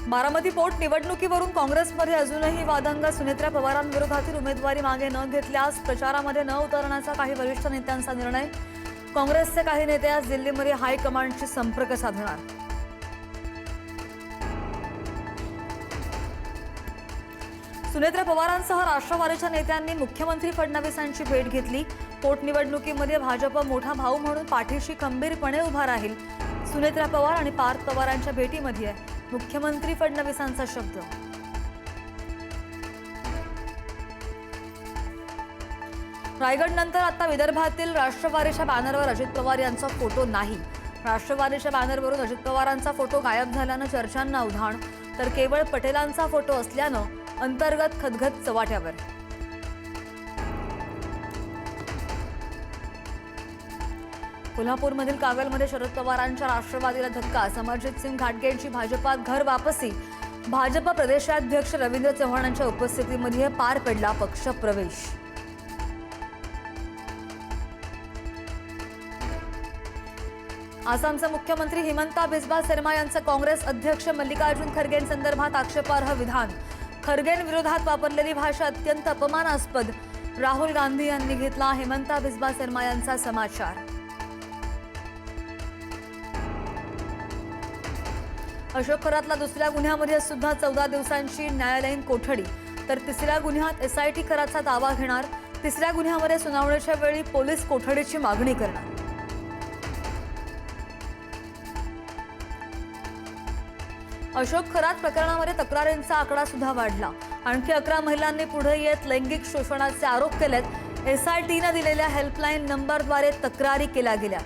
बारामती पोट निवडणुकीवरून काँग्रेसमध्ये अजूनही वादंग. सुनेत्रा पवारांविरोधातील उमेदवारी मागे न घेतल्यास प्रचारामध्ये न उतरण्याचा काही वरिष्ठ नेत्यांचा निर्णय. काँग्रेसचे काही नेते आज दिल्लीमध्ये हायकमांडशी संपर्क साधणार. सुनेत्रा पवारांसह राष्ट्रवादीच्या नेत्यांनी मुख्यमंत्री फडणवीसांची भेट घेतली. पोटनिवडणुकीमध्ये भाजप मोठा भाऊ म्हणून पाठीशी खंबीरपणे उभा राहील. सुनेत्रा पवार आणि पार्थ पवारांच्या भेटीमध्ये मुख्यमंत्री फडणवीसांचा शब्द. रायगड नंतर आता विदर्भातील राष्ट्रवादीच्या बॅनरवर अजित पवार यांचा फोटो नाही. राष्ट्रवादीच्या बॅनरवरून अजित पवारांचा फोटो गायब झाल्यानं चर्चांना उधाण, तर केवळ पटेलांचा फोटो असल्यानं अंतर्गत खदखद चव्हाट्यावर. कोल्हापूरमधील कागलमध्ये शरद पवारांच्या राष्ट्रवादीला धक्का. समरजित सिंग घाटगेंची भाजपात घर वापसी. भाजप प्रदेशाध्यक्ष रवींद्र चव्हाणांच्या उपस्थितीमध्ये पार पडला पक्ष प्रवेश. आसामचे मुख्यमंत्री हिमंता बिस्वा शर्मा यांचं काँग्रेस अध्यक्ष मल्लिकार्जुन खरगेंसंदर्भात आक्षेपार्ह विधान. खरगेंविरोधात वापरलेली भाषा अत्यंत अपमानास्पद. राहुल गांधी यांनी घेतला हिमंता बिस्वा शर्मा यांचा समाचार. अशोक खरातला दुसऱ्या गुन्ह्यामध्ये सुद्धा 14 दिवसांची न्यायालयीन कोठडी, तर तिसऱ्या गुन्ह्यात एसआयटी कराचा दावा घेणार. तिसऱ्या गुन्ह्यामध्ये सुनावणीच्या वेळी पोलीस कोठडीची मागणी करणार. अशोक खरात प्रकरणामध्ये तक्रारींचा आकडा सुद्धा वाढला. आणखी 11 महिलांनी पुढे येत लैंगिक शोषणाचे आरोप केलेत. एसआयटीने दिलेल्या हेल्पलाईन नंबरद्वारे तक्रारी केल्या गेल्या.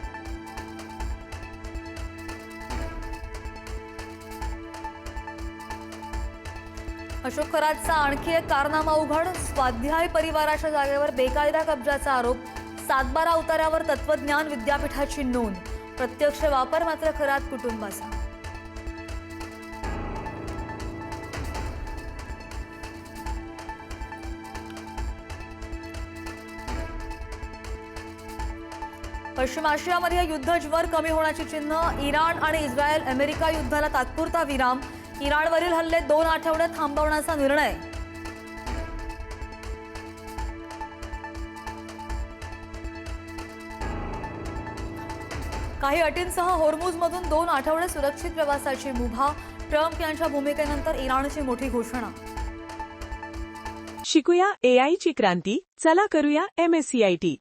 अशोक खरातचा आणखी एक कारनामा उघड. स्वाध्याय परिवाराच्या जागेवर बेकायदा कब्जाचा आरोप. सातबारा उतार्यावर तत्वज्ञान विद्यापीठाची नोंद. प्रत्यक्ष वापर मात्र खरात कुटुंबाचा. पश्चिम आशियामध्ये युद्धज्वर कमी होण्याची चिन्ह. इराण आणि इस्रायल अमेरिका युद्धाला तात्पुरता विराम. इराणवरील हल्ले 2 आठवडे थांबवण्याचा निर्णय. काही अटींसह होर्मुझमधून 2 आठवडे सुरक्षित प्रवासाची मुभा. ट्रम्प यांच्या भूमिकेनंतर इराणची मोठी घोषणा. शिकूया AI ची क्रांती. चला करूया MSCIT.